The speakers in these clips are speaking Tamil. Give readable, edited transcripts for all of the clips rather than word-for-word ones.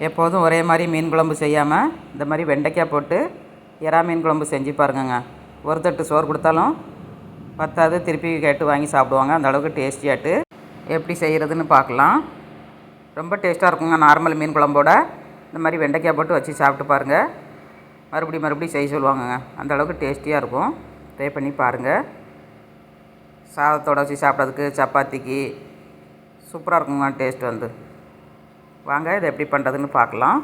எப்போதும் ஒரே மாதிரி மீன் குழம்பு செய்யாமல் இந்த மாதிரி வெண்டைக்காய் போட்டு எறா மீன் குழம்பு செஞ்சு பாருங்கங்க. ஒரு தட்டு சோறு கொடுத்தாலும் பத்தாது, திருப்பி கேட்டு வாங்கி சாப்பிடுவாங்க. அந்த அளவுக்கு டேஸ்டியாட்டு எப்படி செய்கிறதுன்னு பார்க்கலாம். ரொம்ப டேஸ்ட்டாக இருக்குங்க. நார்மல் மீன் குழம்போட இந்த மாதிரி வெண்டைக்காய் போட்டு வச்சு சாப்பிட்டு பாருங்கள். மறுபடியும் செய்ய சொல்லுவாங்கங்க. அந்த அளவுக்கு டேஸ்டியாக இருக்கும். ட்ரை பண்ணி பாருங்கள். சாதத்தோடு வச்சு சாப்பிட்றதுக்கு, சப்பாத்திக்கு சூப்பராக இருக்குங்க டேஸ்ட் வந்து. வாங்க இதை எப்படி பண்ணுறதுன்னு பார்க்கலாம்.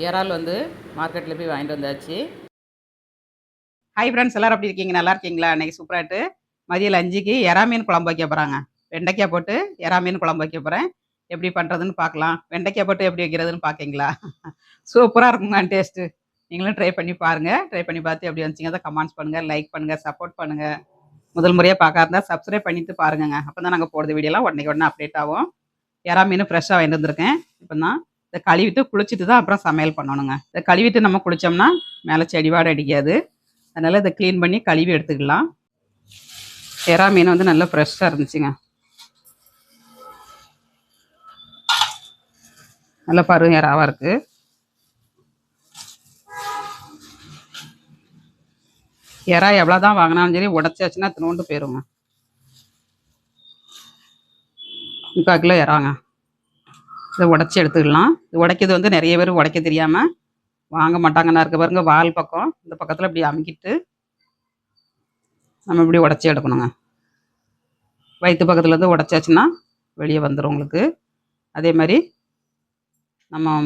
இறால் வந்து மார்க்கெட்டில் போய் வாங்கிட்டு வந்தாச்சு. ஹாய் ஃப்ரெண்ட்ஸ், எல்லோரும் எப்படி இருக்கீங்க? நல்லா இருக்கீங்களா? இன்றைக்கி சூப்பராகிட்டு மதியம் லஞ்சுக்கு எறா மீன் குழம்பு வைக்க போகிறாங்க. வெண்டைக்காய் போட்டு எறா மீன் குழம்பு வைக்க போகிறேன். எப்படி பண்ணுறதுன்னு பார்க்கலாம். வெண்டைக்காய் போட்டு எப்படி வைக்கிறதுன்னு பார்க்கிங்களா? சூப்பராக இருக்குங்க டேஸ்ட்டு. நீங்களும் ட்ரை பண்ணி பாருங்கள். ட்ரை பண்ணி பார்த்து எப்படி வந்துச்சிங்க அதை கமெண்ட்ஸ் பண்ணுங்கள், லைக் பண்ணுங்கள், சப்போர்ட் பண்ணுங்கள். முதல் முறையாக பார்க்க இருந்தால் சப்ஸ்கிரைப் பண்ணிவிட்டு பாருங்கங்க. அப்போ தான் நாங்கள் போடுற வீடியோலாம் உடனே அப்டேட் ஆகும். எறா மீன் ஃப்ரெஷ்ஷாக வாங்கிட்டு வந்திருக்கேன். இப்போ தான் இதை கழுவிட்டு குளிச்சுட்டு தான் அப்புறம் சமையல் பண்ணணுங்க. இதை கழுவிட்டு நம்ம குளித்தோம்னா மேலே செடிவாடை அடிக்காது. அதனால் இதை க்ளீன் பண்ணி கழுவி எடுத்துக்கலாம். எறா மீன் வந்து நல்லா ஃப்ரெஷ்ஷாக இருந்துச்சுங்க. நல்லா பரு எறாவாக இருக்குது. எறா எவ்வளோ தான் வாங்கினாலும் சரி உடச்சாச்சுன்னா தினோண்டு போயிருங்க. 3/4 கிலோ எறாங்க. இதை உடச்சி எடுத்துக்கலாம். இது உடைக்கிறது வந்து நிறைய பேர் உடைக்க தெரியாமல் வாங்க மாட்டாங்கன்னா இருக்க பாருங்க. வால் பக்கம் இந்த பக்கத்தில் இப்படி அமுக்கிட்டு நம்ம இப்படி உடச்சி எடுக்கணுங்க. வயிற்று பக்கத்துலேருந்து உடச்சாச்சுன்னா வெளியே வந்துடும் உங்களுக்கு. அதே மாதிரி நம்ம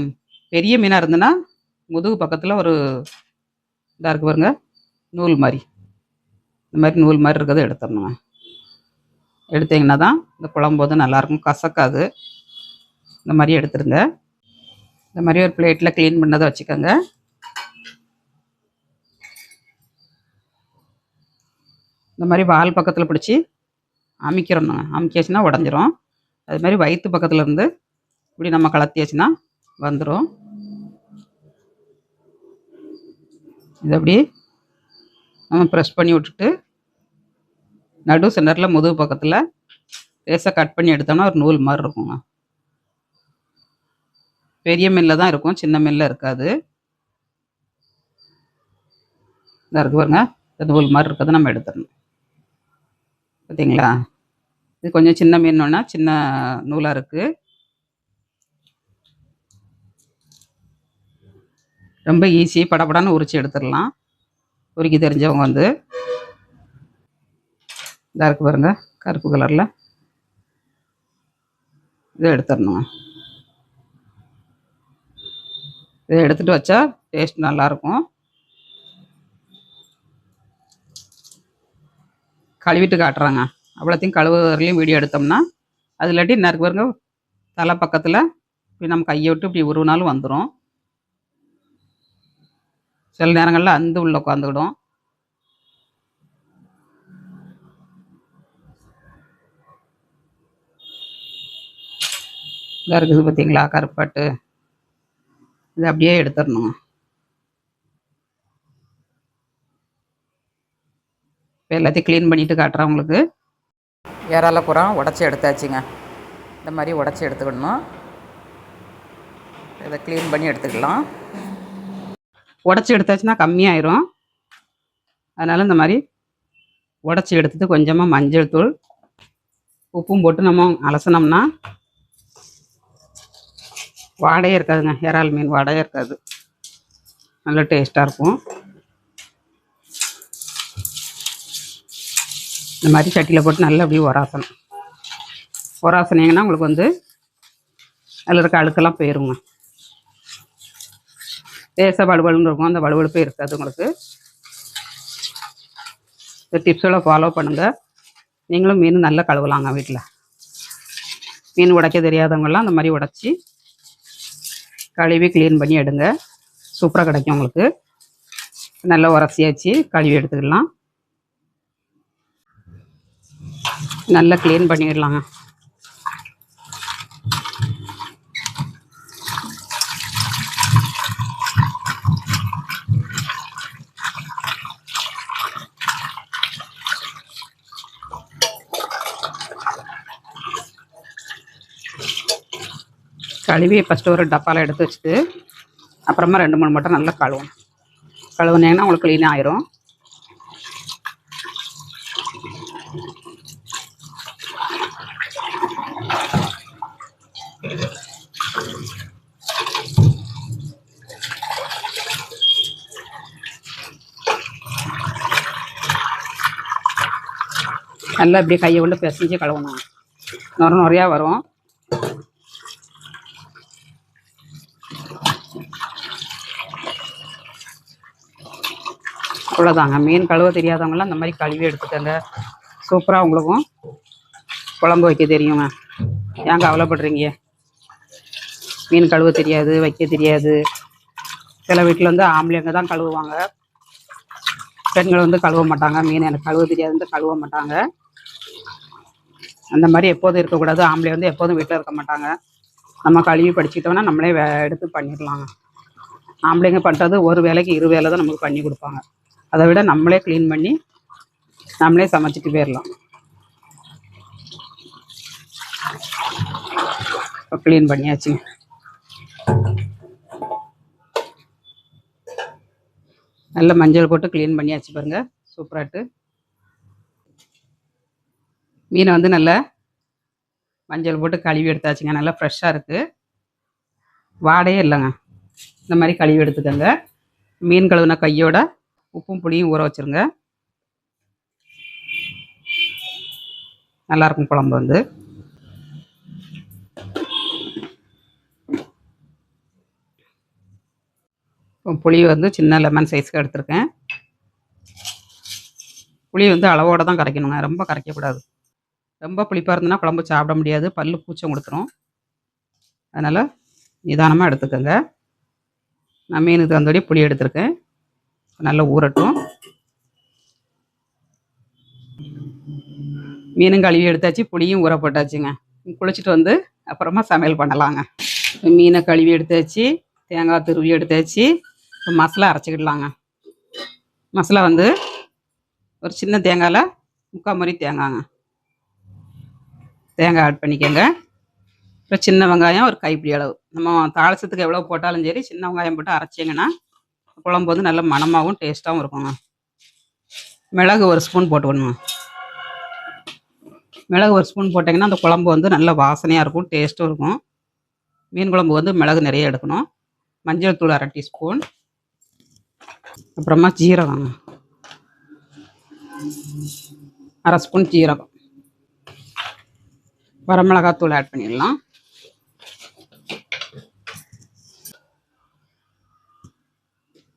பெரிய மீனாக இருந்துன்னா முதுகு பக்கத்தில் ஒரு இதாக இருக்குது பாருங்க, நூல் மாதிரி. இந்த மாதிரி நூல் மாதிரி இருக்கிறத எடுத்துடணுங்க. எடுத்தீங்கன்னா தான் இந்த குழம்பு வந்து நல்லாயிருக்கும், கசக்காது. இந்த மாதிரி எடுத்துருங்க. இந்த மாதிரி ஒரு பிளேட்டில் க்ளீன் பண்ணதை வச்சுக்கோங்க. இந்த மாதிரி வால் பக்கத்தில் பிடிச்சி அமுக்கிறோங்க. அமுக்கியாச்சுன்னா உடஞ்சிரும். அது மாதிரி வயிற்று பக்கத்தில் இருந்து இப்படி நம்ம கலத்தியாச்சுன்னா வந்துடும். இது அப்படி நம்ம ப்ரெஸ் பண்ணி விட்டுட்டு நடு சென்டரில் முதுகு பக்கத்தில் லேசாக கட் பண்ணி எடுத்தோம்னா ஒரு நூல் மாதிரி இருக்குங்க. பெரிய மில்லில் தான் இருக்கும், சின்ன மில்லில் இருக்காது. இதாக இருக்கு பாருங்க, இந்த நூல் மாதிரி இருக்கிறத நம்ம எடுத்துடணும். பார்த்தீங்களா? இது கொஞ்சம் சின்ன மீன்னா சின்ன நூலாக இருக்குது. ரொம்ப ஈஸி, படப்படான்னு உரிச்சு எடுத்துடலாம். உரிக்க தெரிஞ்சவங்க வந்து இதாக இருக்குது பாருங்க, கருப்பு கலரில் இதை எடுத்துடணுங்க. இதை எடுத்துகிட்டு வச்சா டேஸ்ட் நல்லாயிருக்கும். கழுவிட்டு காட்டுறாங்க. அவ்வளோத்தையும் கழுவுறதுலையும் வீடியோ எடுத்தோம்னா அது இல்லாட்டி என்ன இருக்கு பாருங்க, தலை பக்கத்தில் இப்படி நம்ம கையை விட்டு இப்படி உருவினாலும் வந்துடும். சில நேரங்களில் அந்த உள்ள உட்காந்துக்கிடும். இதாக இருக்குது பார்த்தீங்களா கருப்பாட்டு. இது அப்படியே எடுத்துடணுங்க. இப்போ எல்லாத்தையும் க்ளீன் பண்ணிவிட்டு காட்டுறேன் உங்களுக்கு. இறால பூரா உடச்சி எடுத்தாச்சுங்க. இந்த மாதிரி உடச்சி எடுத்துக்கிடணும். இதை க்ளீன் பண்ணி எடுத்துக்கலாம். உடச்சி எடுத்தாச்சுன்னா கம்மியாயிரும். அதனால் இந்த மாதிரி உடச்சி எடுத்துட்டு கொஞ்சமாக மஞ்சள் தூள் உப்பும் போட்டு நம்ம அலசினோம்னா வாடையே இருக்காதுங்க. இறால் மீன் வாடையே இருக்காது, நல்ல டேஸ்ட்டாக இருக்கும். இந்த மாதிரி சட்டியில் போட்டு நல்லா அப்படியே உராசனிங்கன்னா உங்களுக்கு வந்து அதில் இருக்க அழுக்கெல்லாம் போயிருங்க. லேசாக வலுவலுன்னு இருக்கும், அந்த வலுவலுப்பே இருக்காது உங்களுக்கு. இந்த டிப்ஸெல்லாம் ஃபாலோ பண்ணுங்கள். நீங்களும் மீன் நல்லா கழுவலாங்க வீட்டில். மீன் உடைக்க தெரியாதவங்கெல்லாம் அந்த மாதிரி உடச்சி கழுவி க்ளீன் பண்ணி எடுங்க. சூப்பராக கிடைக்கும் உங்களுக்கு. நல்லா உரசியாச்சு கழுவி எடுத்துக்கலாம். நல்லா க்ளீன் பண்ணிடலாங்க. கழுவி ஃபஸ்ட்டு ஒரு டப்பாவில் எடுத்து வச்சுட்டு அப்புறமா 2-3 மட்டும் நல்லா கழுவுனீங்கன்னா உங்களுக்கு க்ளீனாக ஆயிரும். நல்லா இப்படி கையை கொண்டு பிசைஞ்சு கழுவணும். நுரையா வரும். அவ்வளோதாங்க. மீன் கழுவ தெரியாதவங்களாம் இந்த மாதிரி கழுவி எடுத்துக்கோங்க. சூப்பராக உங்களுக்கும் குழம்பு வைக்க தெரியுங்க. ஏன் கவலைப்படுறீங்க? மீன் கழுவ தெரியாது, வைக்க தெரியாது. சில வீட்டில் வந்து ஆம்பளைங்க தான் கழுவுவாங்க, பெண்கள் வந்து கழுவ மாட்டாங்க. மீன் எனக்கு கழுவ தெரியாதுன்ட்டு கழுவ மாட்டாங்க. அந்த மாதிரி எப்போதும் இருக்கக்கூடாது. ஆம்பளை வந்து எப்போதும் வீட்டில் இருக்க மாட்டாங்க. நம்ம கழுவி படிச்சுக்கிட்டோம்னா நம்மளே எடுத்து பண்ணிடலாங்க. ஆம்பளைங்க பண்ணுறது ஒரு வேலைக்கு 2 வேலை தான் நமக்கு பண்ணி கொடுப்பாங்க. அதை விட நம்மளே க்ளீன் பண்ணி நம்மளே சமைச்சிட்டு போயிடலாம். இப்போ க்ளீன் பண்ணியாச்சுங்க. நல்ல மஞ்சள் போட்டு க்ளீன் பண்ணியாச்சு பாருங்கள். சூப்பராகிட்டு மீனை வந்து நல்லா மஞ்சள் போட்டு கழுவி எடுத்தாச்சுங்க. நல்லா ஃப்ரெஷ்ஷாக இருக்குது, வாடையே இல்லைங்க. இந்த மாதிரி கழுவி எடுத்துக்கோங்க. மீன் கழுவுன கையோட உப்பும் புளியும் ஊற வச்சுருங்க. நல்லாயிருக்கும் குழம்பு வந்து. புளி வந்து சின்ன லெமன் சைஸ்க்கு எடுத்திருக்கேன். புளி வந்து அளவோடு தான் கரைக்கணுங்க, ரொம்ப கரைக்கக்கூடாது. ரொம்ப புளிப்பாக இருந்ததுன்னா குழம்பு சாப்பிட முடியாது, பல்லு பூச்சம் கொடுத்துரும். அதனால் நிதானமாக எடுத்துக்கோங்க. நான் மீனுக்கு தகுந்தபடி புளி எடுத்திருக்கேன். நல்லா ஊறட்டும். மீனும் கழுவி எடுத்தாச்சு, புளியும் ஊற போட்டாச்சுங்க. குளிச்சுட்டு வந்து அப்புறமா சமையல் பண்ணலாங்க. மீனை கழுவி எடுத்தாச்சு, தேங்காய் துருவி எடுத்தாச்சு. மசாலா அரைச்சிக்கிடலாங்க. மசாலா வந்து ஒரு சின்ன தேங்காயில் 3/4 முறி தேங்காய்ங்க. தேங்காய் ஆட் பண்ணிக்கோங்க. இப்போ சின்ன வெங்காயம் ஒரு கைப்பிடி அளவு. நம்ம தாளிசத்துக்கு எவ்வளோ போட்டாலும் சரி, சின்ன வெங்காயம் போட்டு அரைச்சிங்கன்னா குழம்பு வந்து நல்ல மணமாகவும் டேஸ்ட்டாகவும் இருக்குங்க. மிளகு 1 ஸ்பூன் போட்டுக்கணுங்க. மிளகு 1 ஸ்பூன் போட்டிங்கன்னா அந்த குழம்பு வந்து நல்ல வாசனையாக இருக்கும், டேஸ்ட்டும் இருக்கும். மீன் குழம்பு வந்து மிளகு நிறைய எடுக்கணும். மஞ்சள் தூள் 1/2 டீஸ்பூன். அப்புறமா ஜீரகம் 1/2 ஸ்பூன் ஜீரகம். வரமிளகாத்தூள் ஆட் பண்ணிடலாம்.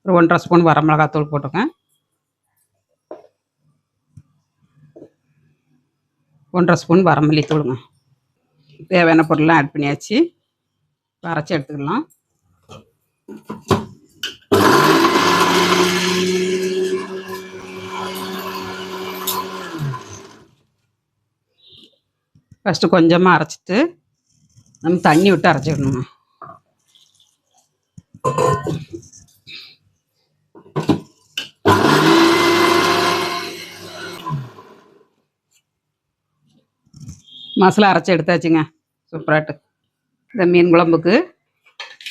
ஒரு 1/2 ஸ்பூன் வரமிளகாத்தூள் போட்டுக்கேன். 1/2 ஸ்பூன் வரமல்லி தூளுங்க. தேவையான பொருள்லாம் ஆட் பண்ணியாச்சு. அரைச்சி எடுத்துக்கலாம். ஃபஸ்ட்டு கொஞ்சமாக அரைச்சிட்டு நம்ம தண்ணி விட்டு அரைச்சிக்கணுங்க. மசாலா அரைச்சி எடுத்தாச்சுங்க. சூப்பராகிட்டு. இந்த மீன் குழம்புக்கு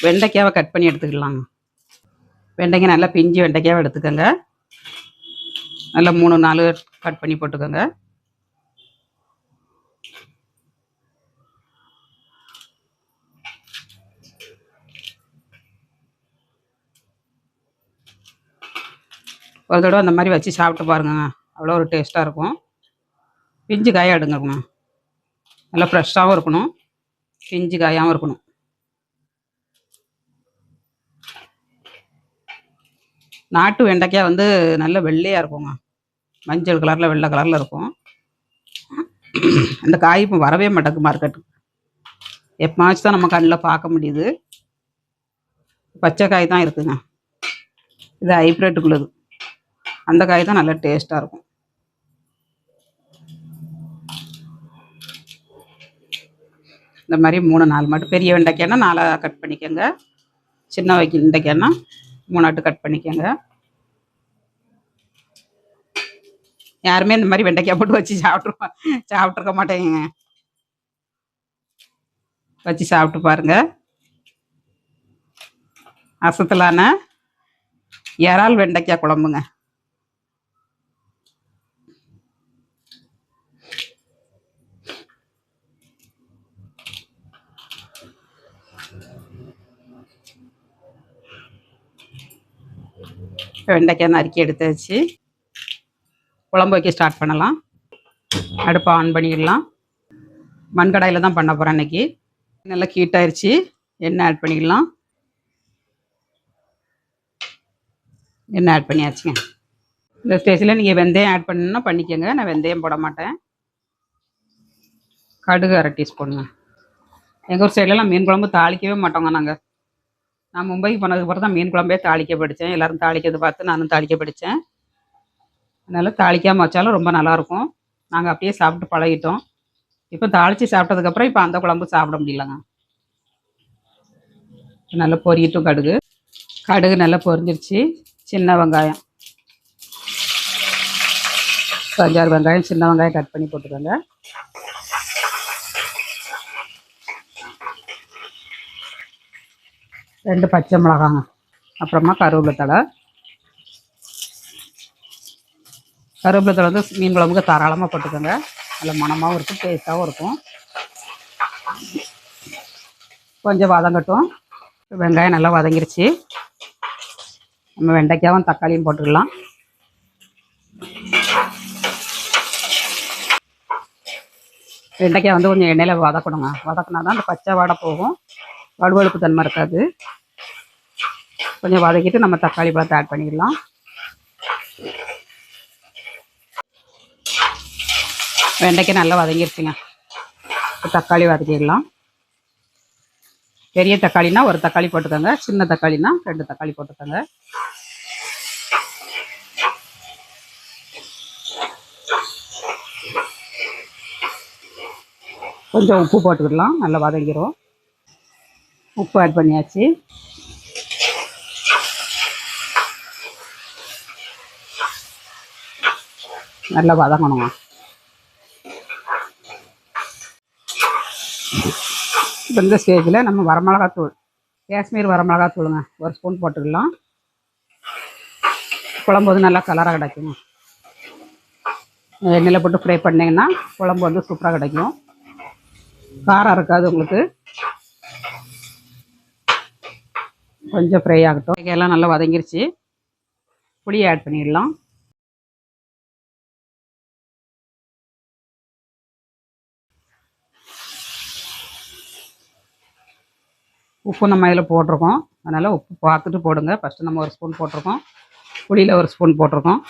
வெண்டைக்காவை கட் பண்ணி எடுத்துக்கலாங்க. வெண்டைக்காய் நல்லா பிஞ்சு வெண்டைக்காவை எடுத்துக்கோங்க. நல்லா 3-4 கட் பண்ணி போட்டுக்கோங்க. ஒரு தடவை அந்த மாதிரி வச்சு சாப்பிட்டு பாருங்க, அவ்வளோ ஒரு டேஸ்ட்டாக இருக்கும். பிஞ்சு காயாக எடுங்கங்க. நல்லா ஃப்ரெஷ்ஷாகவும் இருக்கணும், பிஞ்சு காயாகவும் இருக்கணும். நாட்டு வெண்டைக்காய் வந்து நல்ல வெள்ளையாக இருக்குங்க, மஞ்சள் கலரில் வெள்ளை கலரில் இருக்கும். அந்த காய் இப்போ வரவே மாட்டேங்குது மார்க்கெட்டுக்கு. எப்போமாச்சும் தான் நம்ம கண்ணில் பார்க்க முடியுது. பச்சை காய் தான் இருக்குங்க. இது ஹைப்ரிட்டுக்குள்ளது. அந்த காய் தான் நல்லா டேஸ்ட்டாக இருக்கும். இந்த மாதிரி 3-4 மட்டும். பெரிய வெண்டைக்காய்னா 4 கட் பண்ணிக்கோங்க. சின்ன வெண்டைக்காய்னா 3 கட் பண்ணிக்கோங்க. யாருமே இந்த மாதிரி வெண்டைக்காய் போட்டு வச்சு சாப்பிட்ருக்க மாட்டேங்க. வச்சு சாப்பிட்டு பாருங்கள், அசத்தலான இறால் வெண்டைக்காய் குழம்புங்க. வெண்டைக்காய் நறுக்கி எடுத்து வச்சு குழம்பு வைக்க ஸ்டார்ட் பண்ணலாம். அடுப்பை ஆன் பண்ணிடலாம். மண்கடாயில் தான் பண்ண போகிறேன் இன்றைக்கி. நல்லா ஹீட் ஆயிடுச்சு. எண்ணெய் ஆட் பண்ணிடலாம். எண்ணெய் ஆட் பண்ணியாச்சுங்க. இந்த ஸ்டேஜில் நீங்கள் வெந்தயம் ஆட் பண்ணணுன்னா பண்ணிக்கோங்க. நான் வெந்தயம் போட மாட்டேன். கடுகு 1/2 டீஸ்பூனுங்க. எங்கள் ஊர் சைட்லலாம் மீன் குழம்பு தாளிக்கவே மாட்டோங்க நாங்கள். நான் மும்பைக்கு போனதுக்கு அப்புறம் தான் மீன் குழம்பே தாளிக்க படித்தேன். எல்லோரும் தாளிக்கிறது பார்த்து நானும் தாளிக்க படித்தேன். அதனால் தாளிக்காமல் வச்சாலும் ரொம்ப நல்லாயிருக்கும். நாங்கள் அப்படியே சாப்பிட்டு பழகிட்டோம். இப்போ தாளித்து சாப்பிட்டதுக்கப்புறம் இப்போ அந்த குழம்பு சாப்பிட முடியலங்க. நல்லா பொரியட்டும் கடுகு. கடுகு நல்லா பொரிஞ்சிருச்சு. சின்ன வெங்காயம் 5-6 வெங்காயம், சின்ன வெங்காயம் கட் பண்ணி போட்டுக்கோங்க. ரெண்டு பச்சை மிளகாங்க. அப்புறமா கருவேப்பிலை தழை. கருவேப்பிலை தழை வந்து மீன் குழம்புக்கு தாராளமாக போட்டுக்கோங்க. நல்ல மணமாகவும் இருக்கும், டேஸ்ட்டாகவும் இருக்கும். கொஞ்சம் வதங்கட்டும். வெங்காயம் நல்லா வதங்கிருச்சு. நம்ம வெண்டைக்காயும் தக்காளியும் போட்டுக்கலாம். வெண்டைக்காய் வந்து கொஞ்சம் எண்ணெயில் வதக்கணுங்க. வதக்கினா தான் அந்த பச்சை வாடை போகும், வலுவழுப்பு தன்மை இருக்காது. கொஞ்சம் வதக்கிட்டு நம்ம தக்காளி பழத்தை ஆட் பண்ணிடலாம். வெண்டைக்காய் நல்லா வதங்கிருச்சுங்க. தக்காளி வதக்கிடலாம். பெரிய தக்காளினா 1 தக்காளி போட்டுக்கோங்க. சின்ன தக்காளினா 2 தக்காளி போட்டுக்கோங்க. கொஞ்சம் உப்பு போட்டுக்கிடலாம். நல்லா வதங்கிடும். உப்பு ஆட் பண்ணியாச்சு. நல்லா வதங்கணுங்க. இப்போ இந்த ஸ்டேஜில் நம்ம வரமிளகாத்தூள், காஷ்மீர் வரமிளகாத்தூளுங்க, 1 ஸ்பூன் போட்டுக்கலாம். குழம்பு வந்து நல்லா கலராக கிடைக்குங்க. எண்ணெயில் போட்டு ஃப்ரை பண்ணிங்கன்னா குழம்பு வந்து சூப்பராக கிடைக்கும். காரம் இருக்காது உங்களுக்கு. கொஞ்சம் ஃப்ரை ஆகட்டும். எல்லாம் நல்லா வதங்கிருச்சு. புளியை ஆட் பண்ணிடலாம். உப்பு நம்ம இதில் போட்டிருக்கோம், அதனால் உப்பு பார்த்துட்டு போடுங்க. ஃபஸ்ட்டு நம்ம 1 ஸ்பூன் போட்டிருக்கோம். புளியில் 1 ஸ்பூன் போட்டிருக்கோம்.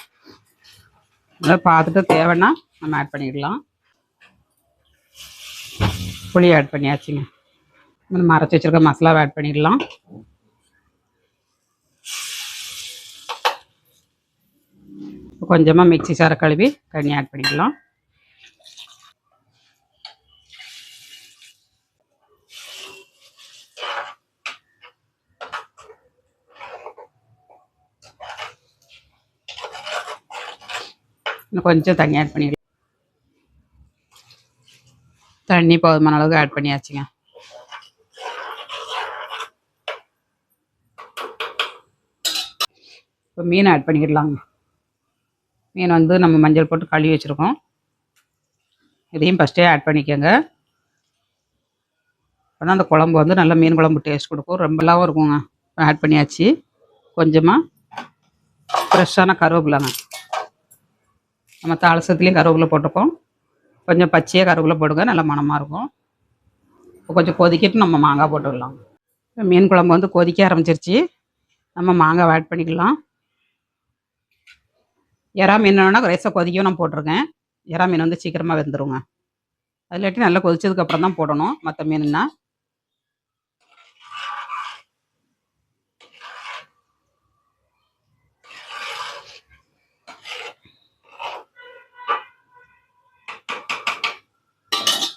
அதனால் பார்த்துட்டு தேவைன்னா நம்ம ஆட் பண்ணிடலாம். புளி ஆட் பண்ணியாச்சுங்க. நம்ம அரைச்சி வச்சுருக்க மசாலாவை ஆட் பண்ணிடலாம். கொஞ்சமாக மிக்ஸி சாரை கழுவி தண்ணி ஆட் பண்ணிக்கலாம். இன்னும் கொஞ்சம் தண்ணி ஆட் பண்ணிடலாம். தண்ணி போதுமான அளவுக்கு ஆட் பண்ணியாச்சுங்க. இப்போ மீன் ஆட் பண்ணிக்கிடலாங்க. மீன் வந்து நம்ம மஞ்சள் போட்டு கழுவி வச்சுருக்கோம். இதையும் ஃபஸ்ட்டே ஆட் பண்ணிக்கோங்க. அப்போ தான் அந்த குழம்பு வந்து நல்ல மீன் குழம்பு டேஸ்ட் கொடுக்கும், ரொம்பலாம் இருக்குங்க. ஆட் பண்ணியாச்சு. கொஞ்சமாக ஃப்ரெஷ்ஷான கருவேப்பிலைங்க. நம்ம தாளசத்துலேயும் கருவேப்பிலை போட்டுக்கோம். கொஞ்சம் பச்சையாக கருவேப்பிலை போடுங்க, நல்லா மணமாக இருக்கும். இப்போ கொஞ்சம் கொதிக்கிட்டு நம்ம மாங்காய் போட்டுக்கலாம். மீன் குழம்பு வந்து கொதிக்க ஆரம்பிச்சிருச்சு. நம்ம மாங்காய் ஆட் பண்ணிக்கலாம். எறா மீனுன்னா ரைஸை கொதிக்கவும் நான் போட்டிருக்கேன். எறா மீன் வந்து சீக்கிரமாக வெந்துருங்க. அது இல்லாட்டி நல்லா கொதிச்சதுக்கப்புறம் தான் போடணும் மற்ற மீனுன்னா.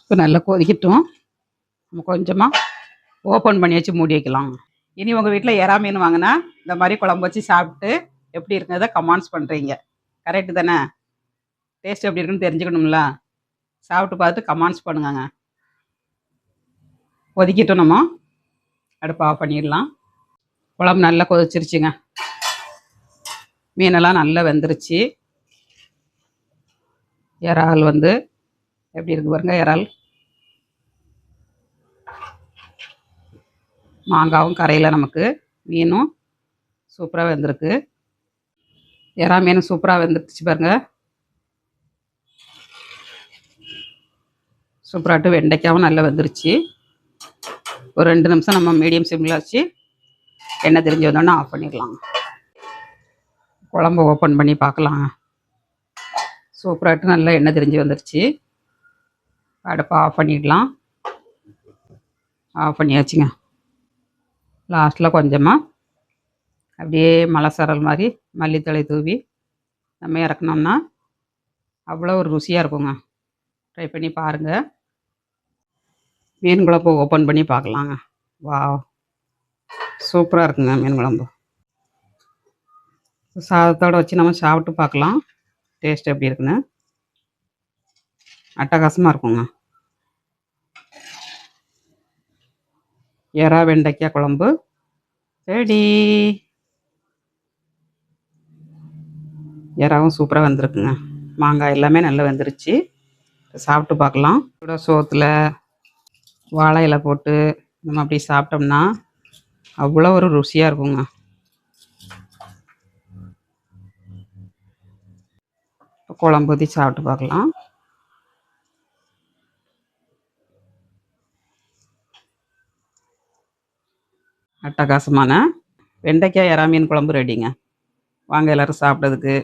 இப்போ நல்லா கொதிக்கட்டும். நம்ம கொஞ்சமாக ஓப்பன் பண்ணி வச்சு மூடி வைக்கலாம். இனி உங்கள் வீட்டில் எறா மீன் வாங்கினா இந்த மாதிரி குழம்பு வச்சு சாப்பிட்டு எப்படி இருக்குங்கிறத கமெண்ட்ஸ் பண்ணுறீங்க. கரெக்டு தானே? டேஸ்ட் எப்படி இருக்குன்னு தெரிஞ்சுக்கணும்ல. சாப்பிட்டு பார்த்துட்டு கமெண்ட்ஸ் பண்ணுங்க. கொதிக்கட்டும். நம்ம அடுப்பு ஆஃப் பண்ணிடலாம். குழம்பு நல்லா கொதிச்சிருச்சுங்க. மீனெல்லாம் நல்லா வெந்துருச்சு. இறால் வந்து எப்படி இருக்கு பாருங்க. இறால் மாங்காவும் கரையில் நமக்கு மீனும் சூப்பராக வெந்திருக்கு. இறா மீன் சூப்பராக வெந்துருச்சு பாருங்க. சூப்பராகிட்டு வெண்டைக்காவும் நல்லா வெந்துருச்சு. ஒரு 2 நிமிஷம் நம்ம மீடியம் சிம்மில் வச்சு எண்ணெய் திரிஞ்சு வந்தோன்னா ஆஃப் பண்ணிடலாம். குழம்பு ஓப்பன் பண்ணி பார்க்கலாங்க. சூப்பராகிட்டு நல்லா எண்ணெய் திரிஞ்சு வந்துருச்சு. அடுப்பை ஆஃப் பண்ணிடலாம். ஆஃப் பண்ணியாச்சுங்க. லாஸ்ட்டில் கொஞ்சமாக அப்படியே மலை சாரல் மாதிரி மல்லித்தழை தூவி நம்ம இறக்குனோம்னா அவ்வளோ ஒரு ருசியாக இருக்குங்க. ட்ரை பண்ணி பாருங்கள். மீன் குழம்பு ஓப்பன் பண்ணி பார்க்கலாங்க. வா, சூப்பராக இருக்குங்க மீன் குழம்பு. சாதத்தோடு வச்சு நம்ம சாப்பிட்டு பார்க்கலாம் டேஸ்ட் எப்படி இருக்குன்னு. அட்டகாசமாக இருக்குங்க. எறா வெண்டைக்காய் குழம்பு ரெடி. எறாவும் சூப்பராக வெந்திருக்குங்க. மாங்காய் எல்லாமே நல்லா வெந்துருச்சு. சாப்பிட்டு பார்க்கலாம். கூட சோத்தில் வாழை இலை போட்டு நம்ம அப்படி சாப்பிட்டோம்னா அவ்வளோ ஒரு ருசியாக இருக்குங்க. குழம்பு ஊற்றி சாப்பிட்டு பார்க்கலாம். அட்டகாசமான வெண்டைக்காய் எறா மீன் குழம்பு ரெடிங்க. வாங்க எல்லோரும் சாப்பிட்றதுக்கு.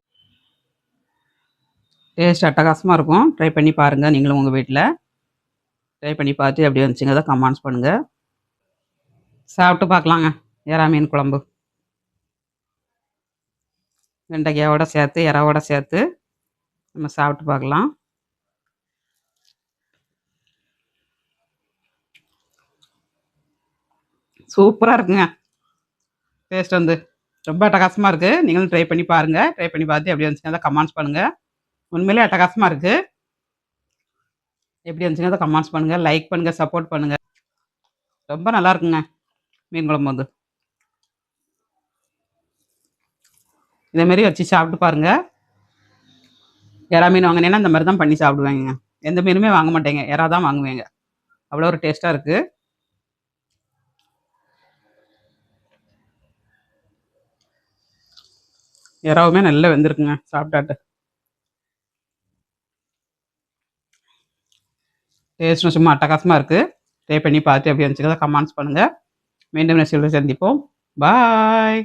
டேஸ்ட் அட்டகாசமாக இருக்கும். ட்ரை பண்ணி பாருங்கள். நீங்களும் உங்கள் வீட்டில் ட்ரை பண்ணி பார்த்து எப்படி வந்துச்சுங்க தான் கமெண்ட்ஸ் பண்ணுங்கள். சாப்பிட்டு பார்க்கலாங்க. எறா மீன் குழம்பு வெண்டைக்காயோட சேர்த்து எறாவோட சேர்த்து நம்ம சாப்பிட்டு பார்க்கலாம். சூப்பராக இருக்குங்க. டேஸ்ட் வந்து ரொம்ப அட்டகாசமாக இருக்குது. நீங்களும் ட்ரை பண்ணி பாருங்கள். ட்ரை பண்ணி பார்த்து எப்படி வந்துச்சுங்க தான் கமெண்ட்ஸ் பண்ணுங்கள். உண்மையிலே அட்டகாசமாக இருக்குது. எப்படி வந்துச்சுங்க அதை கமெண்ட்ஸ் பண்ணுங்கள். லைக் பண்ணுங்கள், சப்போர்ட் பண்ணுங்கள். ரொம்ப நல்லா இருக்குங்க மீன் குழம்பு வந்து. இதேமாரி வச்சு சாப்பிட்டு பாருங்கள். எறா மீன் வாங்கினேன்னா இந்த மாதிரி தான் பண்ணி சாப்பிடுவேங்க. எந்த மீனுமே வாங்க மாட்டேங்க, எறா தான் வாங்குவேங்க. அவ்வளோ ஒரு டேஸ்ட்டாக இருக்குது. எறாவுமே நல்லா வெந்திருக்குங்க சாப்பிட்டாட்டு. டேஸ்ட்டும் சும்மா அட்டகாசமாக இருக்குது. ட்ரை பண்ணி பார்த்து எப்படி வந்துச்சுங்க கமெண்ட்ஸ் பண்ணுங்கள். மீண்டும் நெக்ஸ்ட் வீடியோவில் சந்திப்போம். பாய்.